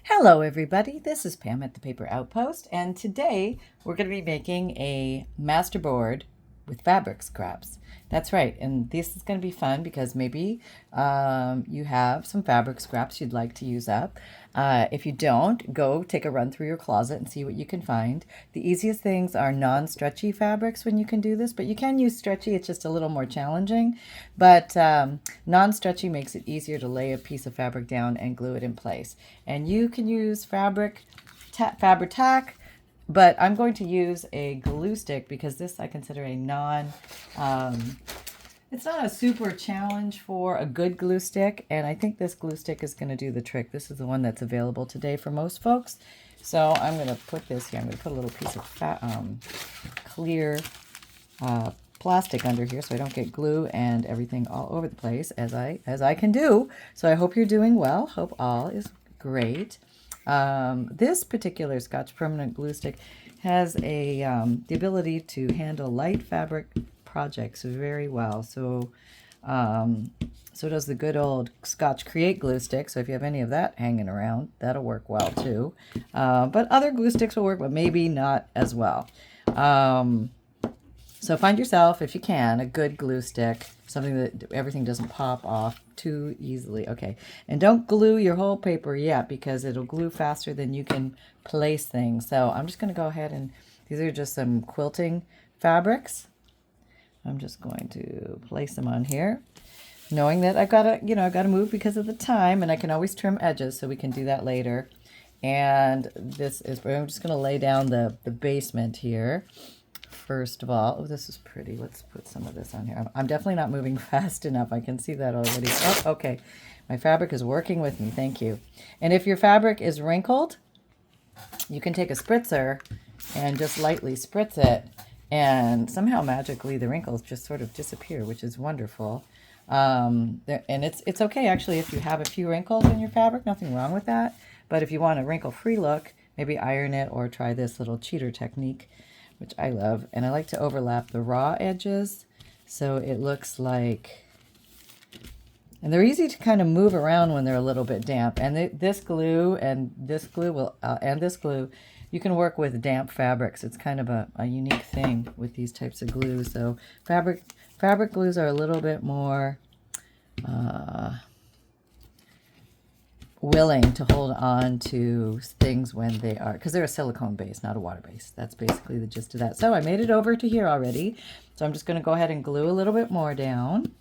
Hello everybody, this is Pam at the Paper Outpost, and today we're going to be making a masterboard with fabric scraps. That's right, and this is going to be fun because maybe you have some fabric scraps you'd like to use up. If you don't, go take a run through your closet and see what you can find. The easiest things are non-stretchy fabrics when you can do this, but you can use stretchy, it's just a little more challenging. But non-stretchy makes it easier to lay a piece of fabric down and glue it in place. And you can use fabric tack, but I'm going to use a glue stick because this I consider a it's not a super challenge for a good glue stick, and I think this glue stick is going to do the trick. This is the one that's available today for most folks. So I'm going to put this here. I'm going to put a little piece of clear plastic under here so I don't get glue and everything all over the place as I can do. So I hope you're doing well. Hope all is great. This particular Scotch Permanent glue stick has the ability to handle light fabric projects very well. So so does the good old Scotch Create glue stick. So if you have any of that hanging around, that'll work well too. But other glue sticks will work, but maybe not as well. So find yourself, if you can, a good glue stick, something that everything doesn't pop off too easily. Okay, and don't glue your whole paper yet because it'll glue faster than you can place things. So I'm just going to go ahead and, these are just some quilting fabrics. I'm just going to place them on here, knowing that I've got to move because of the time, and I can always trim edges, so we can do that later. And this is, I'm just going to lay down the basement here. First of all, oh, this is pretty. Let's put some of this on here. I'm definitely not moving fast enough. I can see that already. Oh, okay. My fabric is working with me. Thank you. And if your fabric is wrinkled, you can take a spritzer and just lightly spritz it, and somehow magically the wrinkles just sort of disappear, which is wonderful. And it's okay actually if you have a few wrinkles in your fabric. Nothing wrong with that. But if you want a wrinkle-free look, maybe iron it or try this little cheater technique, which I love. And I like to overlap the raw edges so it looks like, and they're easy to kind of move around when they're a little bit damp. And this glue and this glue will, you can work with damp fabrics. It's kind of a unique thing with these types of glues. So fabric glues are a little bit more willing to hold on to things when they are, because they're a silicone base, not a water base. That's basically the gist of that. So I made it over to here already. So I'm just going to go ahead and glue a little bit more down,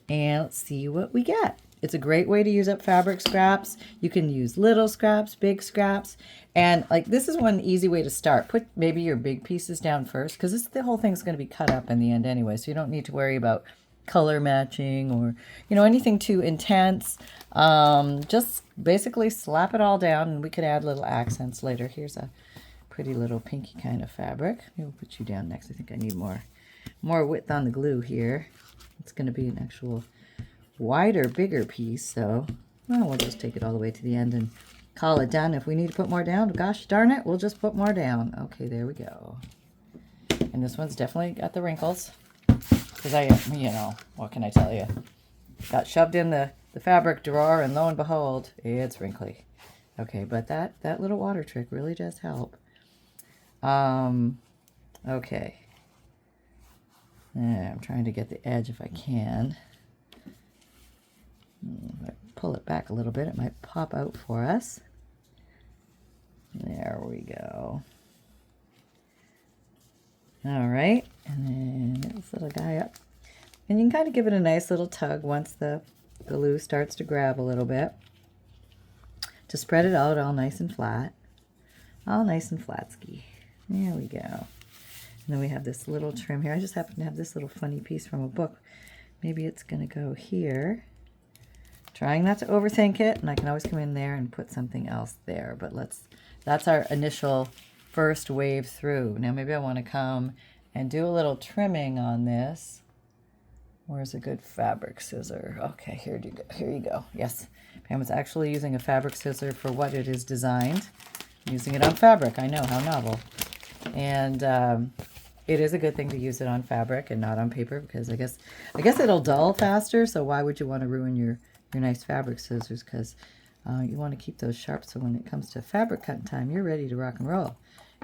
and let's see what we get. It's a great way to use up fabric scraps. You can use little scraps, big scraps, and like this is one easy way to start. Put maybe your big pieces down first, because the whole thing's going to be cut up in the end anyway, so you don't need to worry about color matching or anything too intense. Just basically slap it all down, and we could add little accents later. Here's a pretty little pinky kind of fabric. Maybe we'll put you down next. I think I need more width on the glue here. It's going to be an actual wider, bigger piece, so well, we'll just take it all the way to the end and call it done. If we need to put more down, gosh darn it, we'll just put more down. Okay, there we go. And this one's definitely got the wrinkles, because what can I tell you? Got shoved in the fabric drawer, and lo and behold, it's wrinkly. Okay, but that little water trick really does help. Okay. I'm trying to get the edge if I can. If I pull it back a little bit, it might pop out for us. There we go. All right, and then this little guy up. And you can kind of give it a nice little tug once the glue starts to grab a little bit, to spread it out all nice and flat. All nice and flat-ski. There we go. And then we have this little trim here. I just happen to have this little funny piece from a book. Maybe it's going to go here. Trying not to overthink it, and I can always come in there and put something else there. But that's our initial first wave through. Now maybe I want to come and do a little trimming on this. Where's a good fabric scissor? Okay, here you go. Yes, Pam is actually using a fabric scissor for what it is designed. Using it on fabric. I know, how novel. And it is a good thing to use it on fabric and not on paper, because I guess it'll dull faster. So why would you want to ruin your nice fabric scissors? Because You want to keep those sharp so when it comes to fabric cutting time, you're ready to rock and roll.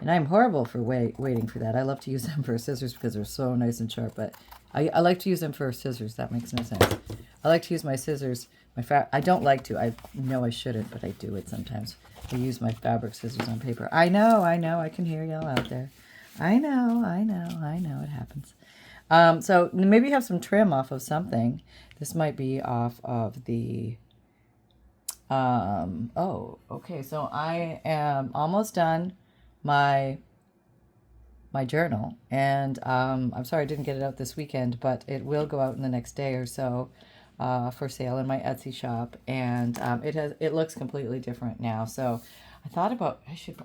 And I'm horrible for waiting for that. I love to use them for scissors because they're so nice and sharp, but I like to use them for scissors. That makes no sense. I like to use my scissors. I don't like to. I know I shouldn't, but I do it sometimes. I use my fabric scissors on paper. I know. I can hear y'all out there. I know. It happens. So maybe you have some trim off of something. This might be off of the... oh, okay. So I am almost done my journal, and I'm sorry I didn't get it out this weekend, but it will go out in the next day or so for sale in my Etsy shop, and it looks completely different now. So I thought about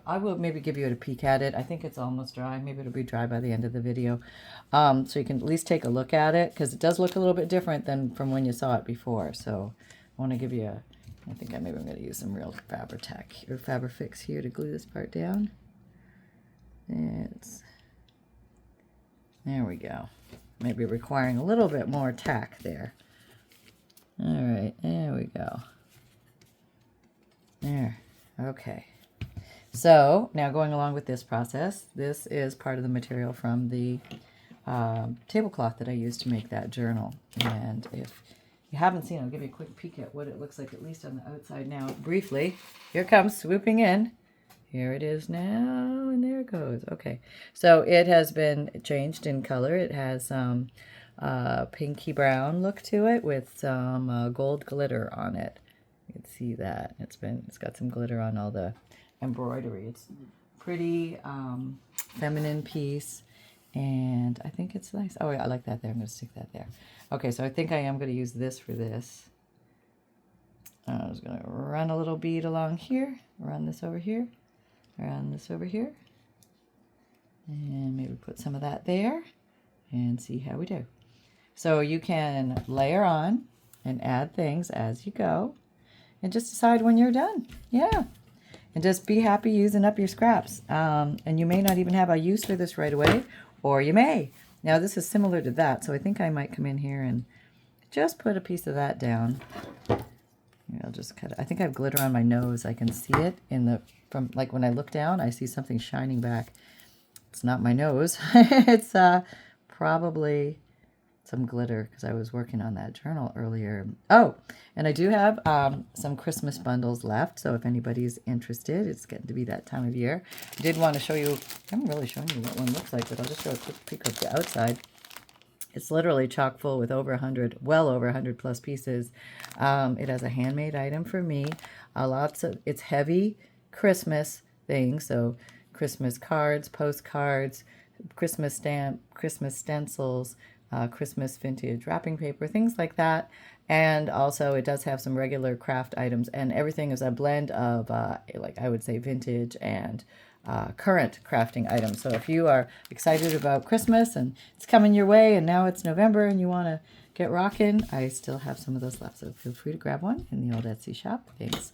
I will maybe give you a peek at it. I think it's almost dry. Maybe it'll be dry by the end of the video, so you can at least take a look at it, because it does look a little bit different than from when you saw it before. So I want to give you I think maybe I'm going to use some real Fabri-Tac or Fabri-Fix here to glue this part down. There we go. Maybe requiring a little bit more tack there. All right, there we go. There, okay. So now going along with this process, this is part of the material from the tablecloth that I used to make that journal. And if you haven't seen it, I'll give you a quick peek at what it looks like, at least on the outside now. Briefly, here it comes swooping in. Here it is now, and there it goes. Okay, so it has been changed in color. It has some pinky brown look to it with some gold glitter on it. You can see that. It's got some glitter on all the embroidery. It's pretty feminine piece, and I think it's nice. Oh, yeah, I like that there. I'm going to stick that there. Okay, so I think I am going to use this for this. I'm just going to run a little bead along here, run this over here. Around this over here, and maybe put some of that there and see how we do. So you can layer on and add things as you go, and just decide when you're done. Yeah, and just be happy using up your scraps. And you may not even have a use for this right away, or you may. Now this is similar to that, so I think I might come in here and just put a piece of that down. I'll just cut it. I think I have glitter on my nose. I can see it from like when I look down, I see something shining back. It's not my nose. It's probably some glitter, because I was working on that journal earlier. Oh, and I do have some Christmas bundles left, so if anybody's interested, it's getting to be that time of year. I did want to show you, I haven't really shown you what one looks like, but I'll just show a quick peek of the outside. It's literally chock full with well over 100 plus pieces. It has a handmade item for me. It's heavy Christmas things. So Christmas cards, postcards, Christmas stencils, Christmas vintage wrapping paper, things like that. And also it does have some regular craft items, and everything is a blend of like I would say vintage and current crafting items. So if you are excited about Christmas and it's coming your way, and now it's November and you want to get rocking, I still have some of those left. So feel free to grab one in the old Etsy shop. Thanks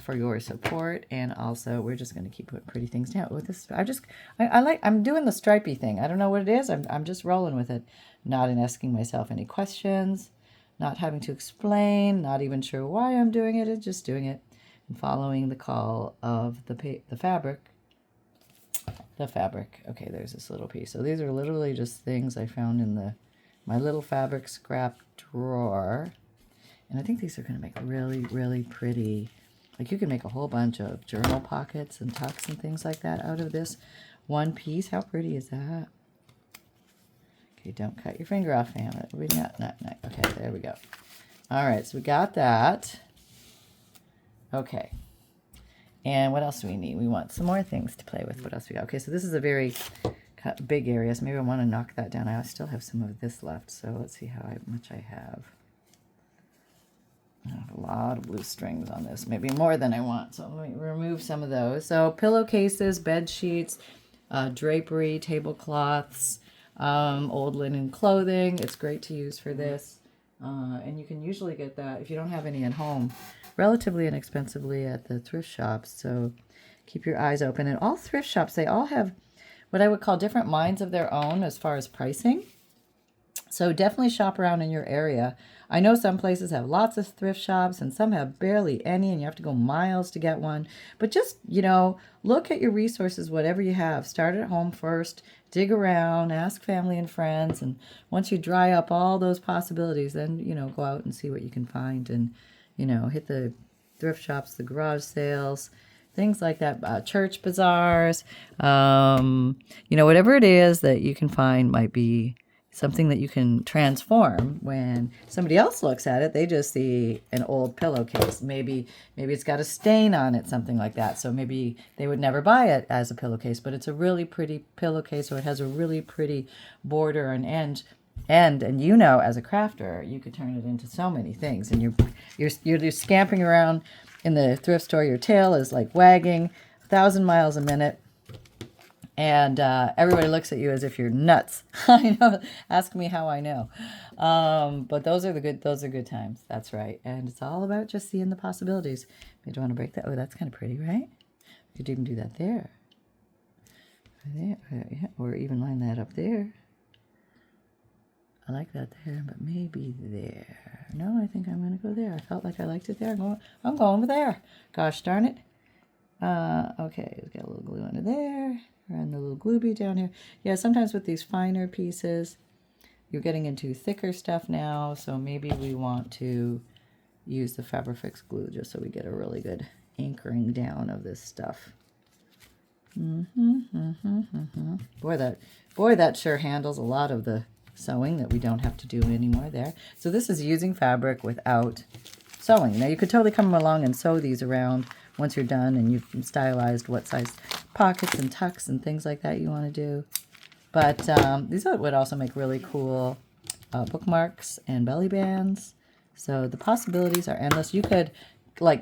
for your support. And also we're just going to keep putting pretty things down with this. I'm doing the stripy thing. I don't know what it is. I'm just rolling with it, not asking myself any questions, not having to explain, not even sure why I'm doing it. It's just doing it and following the call of the fabric. Okay, there's this little piece. So these are literally just things I found in my little fabric scrap drawer. And I think these are going to make really, really pretty. Like you can make a whole bunch of journal pockets and tucks and things like that out of this one piece. How pretty is that? Okay, don't cut your finger off, fam. Okay, there we go. All right, so we got that. Okay. And what else do we need? We want some more things to play with. What else we got? Okay, so this is a very big area, so maybe I want to knock that down. I still have some of this left, so let's see how much I have. I have a lot of blue strings on this, maybe more than I want, so let me remove some of those. So pillowcases, bed sheets, drapery, tablecloths, old linen clothing. It's great to use for this. And you can usually get that, if you don't have any at home, relatively inexpensively at the thrift shops. So keep your eyes open. And all thrift shops, they all have what I would call different minds of their own as far as pricing. So definitely shop around in your area. I know some places have lots of thrift shops and some have barely any, and you have to go miles to get one. But just, look at your resources, whatever you have. Start at home first, dig around, ask family and friends, and once you dry up all those possibilities, then, go out and see what you can find and, hit the thrift shops, the garage sales, things like that, church bazaars, whatever it is that you can find might be something that you can transform. When somebody else looks at it, they just see an old pillowcase. Maybe it's got a stain on it, something like that. So maybe they would never buy it as a pillowcase, but it's a really pretty pillowcase, or it has a really pretty border and end. And as a crafter, you could turn it into so many things. And you're scampering around in the thrift store. Your tail is like wagging 1,000 miles a minute. And everybody looks at you as if you're nuts. I know. Ask me how I know. But those are good times. That's right. And it's all about just seeing the possibilities. You don't want to break that. Oh, that's kind of pretty, right? You could even do that there. There. Yeah. Or even line that up there. I like that there, but maybe there. No, I think I'm going to go there. I felt like I liked it there. I'm going with there. Gosh darn it. Okay, let's get a little glue under there. Run the little glue bead down here. Yeah, sometimes with these finer pieces, you're getting into thicker stuff now, so maybe we want to use the Fabrifix glue just so we get a really good anchoring down of this stuff. Boy, that sure handles a lot of the sewing that we don't have to do anymore there. So this is using fabric without sewing. Now you could totally come along and sew these around once you're done and you've stylized what size pockets and tucks and things like that you want to do. But these would also make really cool bookmarks and belly bands. So the possibilities are endless. You could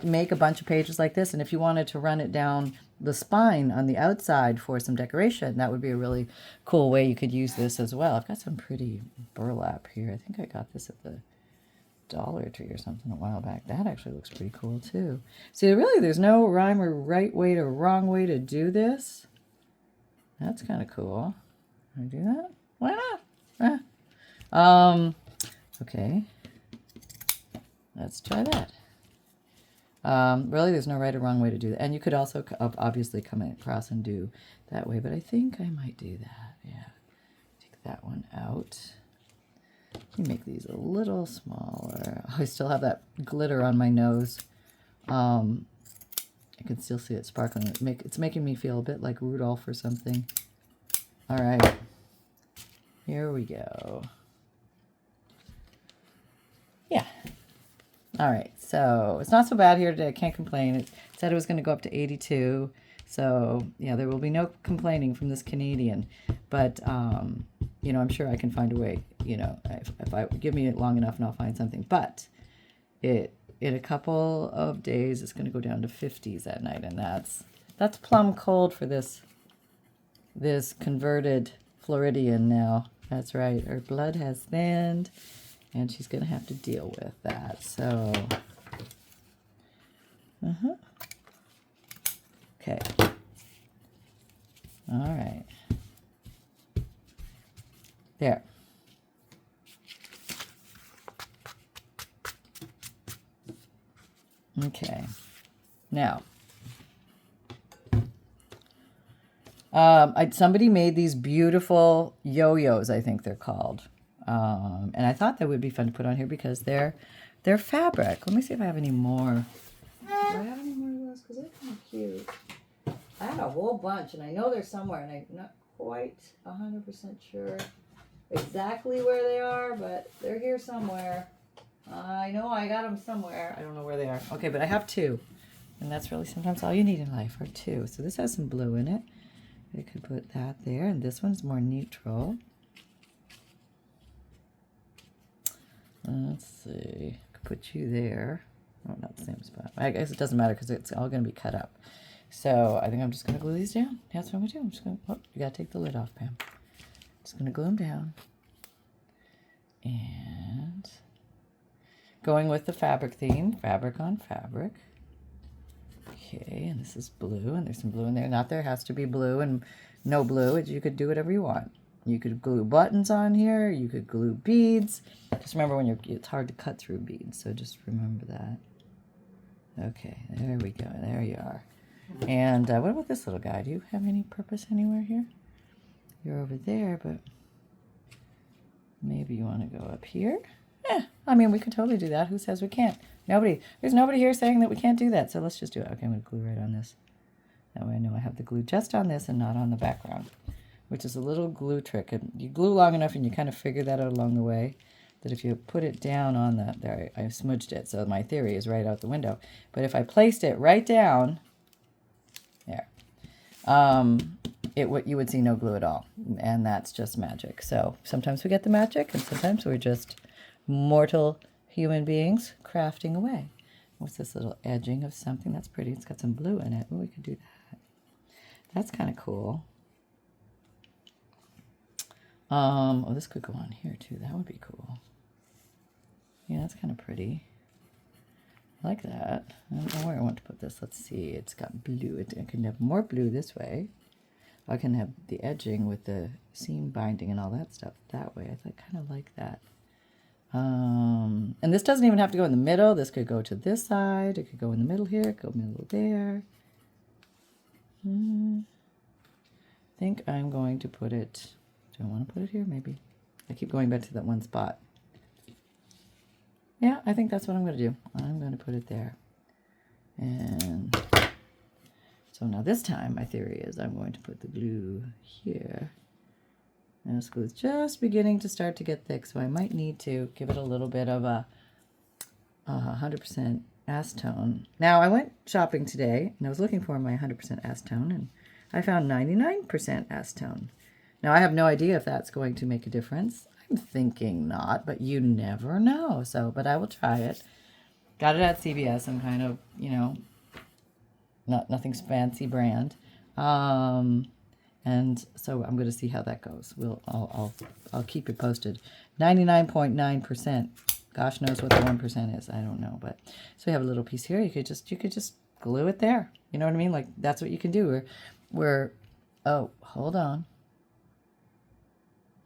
make a bunch of pages like this, and if you wanted to run it down the spine on the outside for some decoration, that would be a really cool way you could use this as well. I've got some pretty burlap here. I think I got this at the Dollar Tree or something a while back. That actually looks pretty cool too. See, really, there's no rhyme or right way or wrong way to do this. That's kind of cool. Can I do that? Why not? Okay. Let's try that. Really, there's no right or wrong way to do that. And you could also obviously come across and do that way, but I think I might do that. Yeah. Take that one out. You make these a little smaller. I still have that glitter on my nose. I can still see it sparkling. It's making me feel a bit like Rudolph or something. All right. Here we go. Yeah. All right. So it's not so bad here today. I can't complain. It said it was going to go up to 82. So, yeah, there will be no complaining from this Canadian. But, I'm sure I can find a way, if I give me it long enough and I'll find something. But in a couple of days, it's going to go down to 50s at night. And that's plumb cold for this converted Floridian now. That's right. Her blood has thinned, and she's going to have to deal with that. So, okay. All right. There. Okay. Now, somebody made these beautiful yo-yos, I think they're called. And I thought that would be fun to put on here because they're fabric. Let me see if I have any more. Do I have any more of those? Because they're kind of cute. I had a whole bunch, and I know they're somewhere, and I'm not quite 100% sure exactly where they are, but they're here somewhere. I know I got them somewhere. I don't know where they are. Okay, but I have two, and that's really sometimes all you need in life are two. So this has some blue in it. I could put that there, and this one's more neutral. Let's see. I could put you there. Oh, not the same spot. I guess it doesn't matter because it's all going to be cut up. So I think I'm just going to glue these down. That's what I'm going to do. I'm just going to, you got to take the lid off, Pam. Just going to glue them down. And going with the fabric theme, fabric on fabric. Okay, and this is blue, and there's some blue in there. Not there has to be blue and no blue. You could do whatever you want. You could glue buttons on here. You could glue beads. Just remember when it's hard to cut through beads, so just remember that. Okay, there we go. There you are. And what about this little guy? Do you have any purpose anywhere here? You're over there, but maybe you want to go up here? Yeah, I mean, we could totally do that. Who says we can't? There's nobody here saying that we can't do that, so let's just do it. Okay, I'm going to glue right on this. That way I know I have the glue just on this and not on the background, which is a little glue trick. And you glue long enough and you kind of figure that out along the way, that if you put it down on the, there, I smudged it, so my theory is right out the window. But if I placed it right down, there, you would see no glue at all. And that's just magic. So sometimes we get the magic and sometimes we're just mortal human beings crafting away. What's this little edging of something? That's pretty. It's got some blue in it. Oh, we could do that. That's kind of cool. Oh, this could go on here too. That would be cool. Yeah, that's kind of pretty. I like that. I don't know where I want to put this. Let's see. It's got blue. I can have more blue this way. I can have the edging with the seam binding and all that stuff that way. I kind of like that. And this doesn't even have to go in the middle. This could go to this side. It could go in the middle here. It could go middle there. I think I'm going to put it... Do I want to put it here? Maybe. I keep going back to that one spot. Yeah, I think that's what I'm going to do. I'm going to put it there. And so now this time, my theory is I'm going to put the glue here. And this glue is just beginning to start to get thick, so I might need to give it a little bit of a 100% acetone. Now, I went shopping today, and I was looking for my 100% acetone, and I found 99% acetone. Now, I have no idea if that's going to make a difference. I'm thinking not, but you never know. So, but I will try it. Got it at CVS, some kind of, you know, nothing's fancy brand. And so I'm going to see how that goes. I'll keep you posted. 99.9%. Gosh knows what the 1% is. I don't know, but so you have a little piece here. You could just glue it there. You know what I mean? Like that's what you can do. Oh, hold on.